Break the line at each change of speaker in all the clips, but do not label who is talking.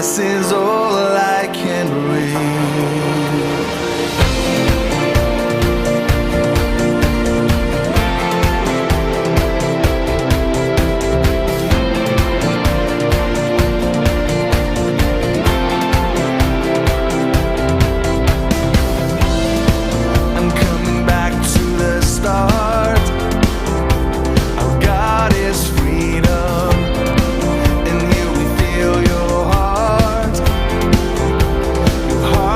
this is all I can breathe.
Heart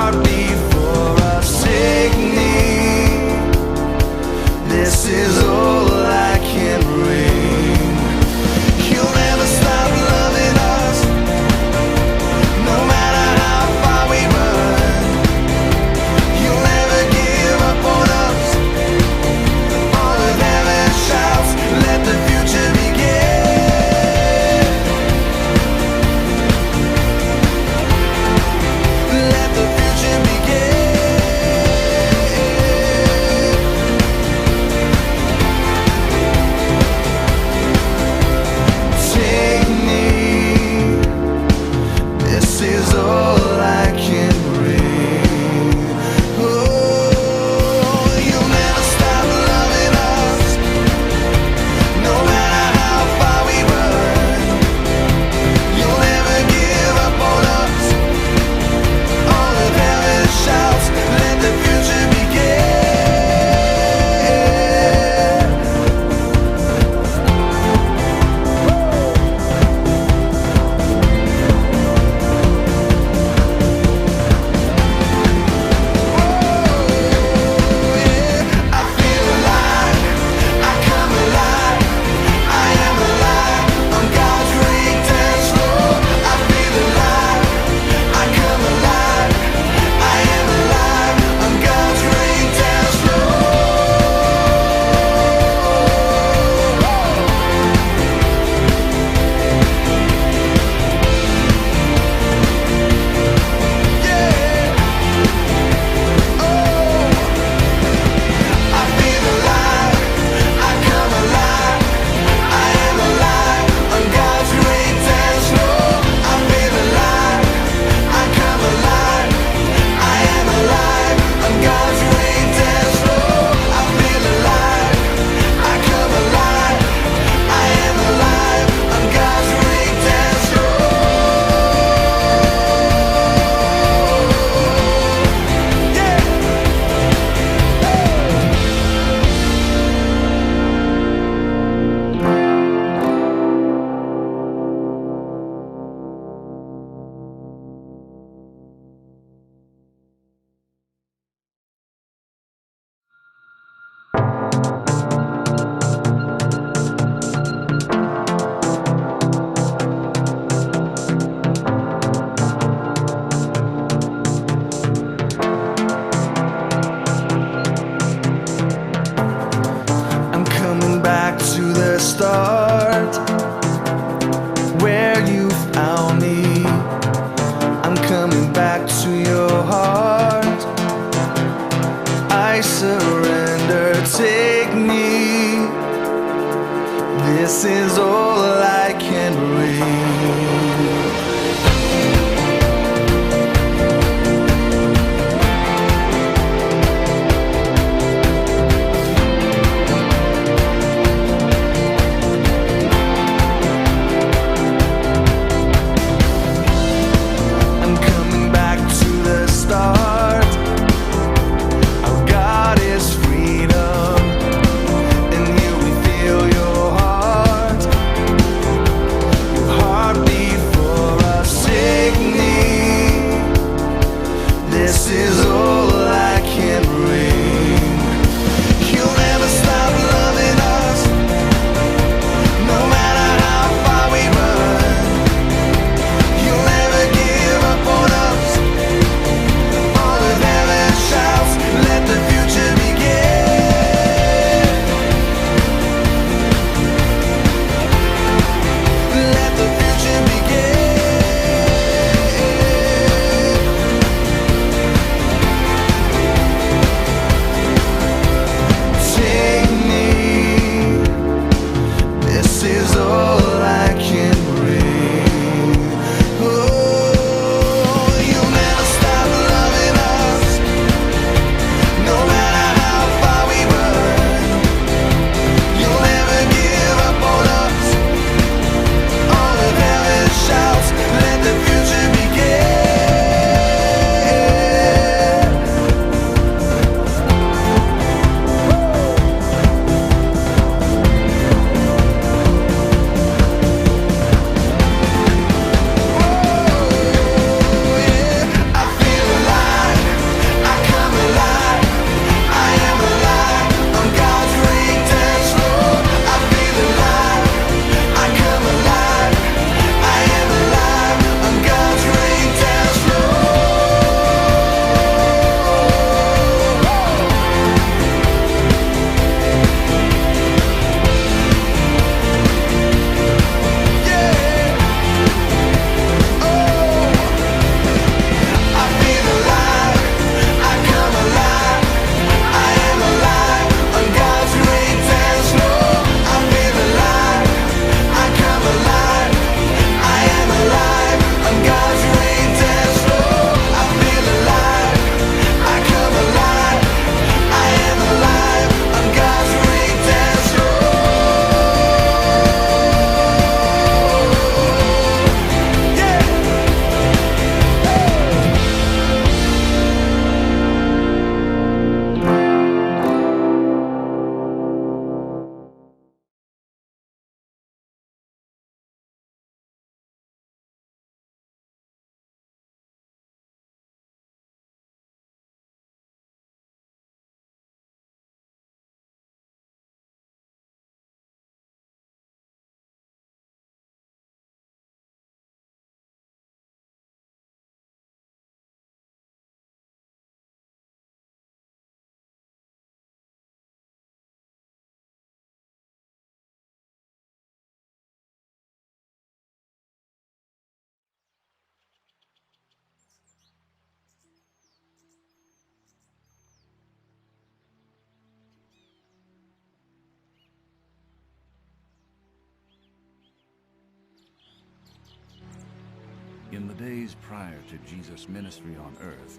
In the days prior to Jesus' ministry on earth,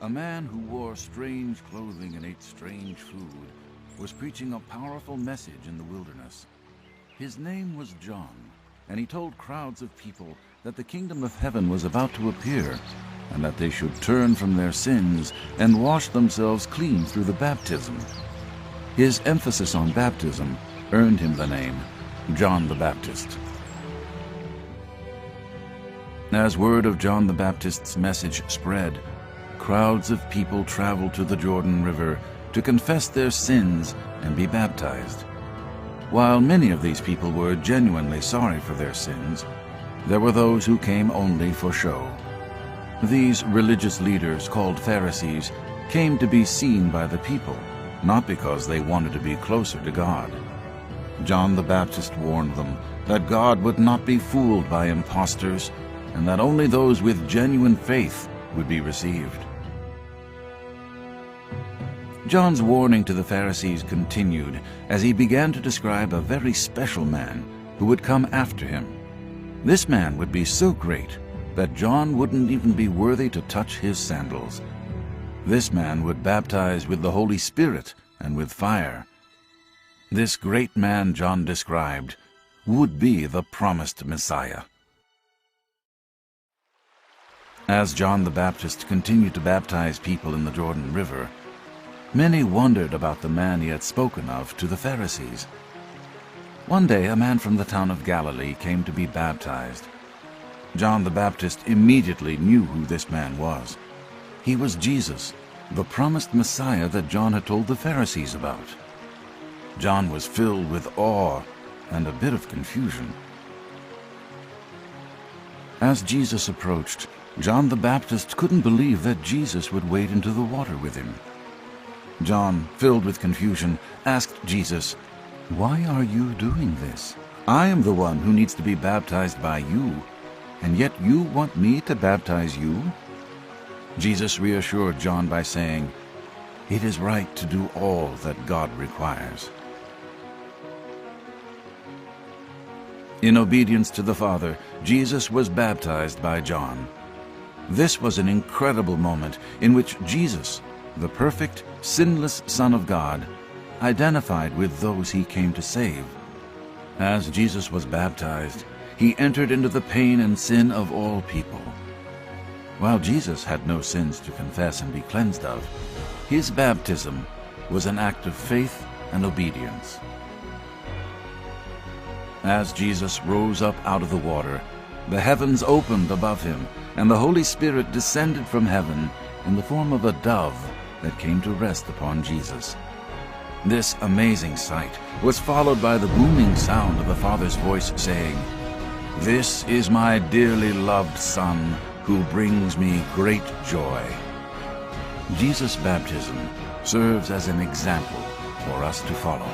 a man who wore strange clothing and ate strange food was preaching a powerful message in the wilderness. His name was John, and he told crowds of people that the kingdom of heaven was about to appear, and that they should turn from their sins and wash themselves clean through the baptism. His emphasis on baptism earned him the name John the Baptist. As word of John the Baptist's message spread, crowds of people traveled to the Jordan River to confess their sins and be baptized. While many of these people were genuinely sorry for their sins, there were those who came only for show. These religious leaders, called Pharisees, came to be seen by the people, not because they wanted to be closer to God. John the Baptist warned them that God would not be fooled by impostors, and that only those with genuine faith would be received. John's warning to the Pharisees continued as he began to describe a very special man who would come after him. This man would be so great that John wouldn't even be worthy to touch his sandals. This man would baptize with the Holy Spirit and with fire. This great man John described would be the promised Messiah. As John the Baptist continued to baptize people in the Jordan River, many wondered about the man he had spoken of to the Pharisees. One day, a man from the town of Galilee came to be baptized. John the Baptist immediately knew who this man was. He was Jesus, the promised Messiah that John had told the Pharisees about. John was filled with awe and a bit of confusion. As Jesus approached, John the Baptist couldn't believe that Jesus would wade into the water with him. John, filled with confusion, asked Jesus, "Why are you doing this? I am the one who needs to be baptized by you, and yet you want me to baptize you?" Jesus reassured John by saying, "It is right to do all that God requires." In obedience to the Father, Jesus was baptized by John. This was an incredible moment in which Jesus, the perfect, sinless Son of God, identified with those he came to save. As Jesus was baptized, he entered into the pain and sin of all people. While Jesus had no sins to confess and be cleansed of, his baptism was an act of faith and obedience. As Jesus rose up out of the water, the heavens opened above him, and the Holy Spirit descended from heaven in the form of a dove that came to rest upon Jesus. This amazing sight was followed by the booming sound of the Father's voice saying, "This is my dearly loved Son, who brings me great joy." Jesus' baptism serves as an example for us to follow.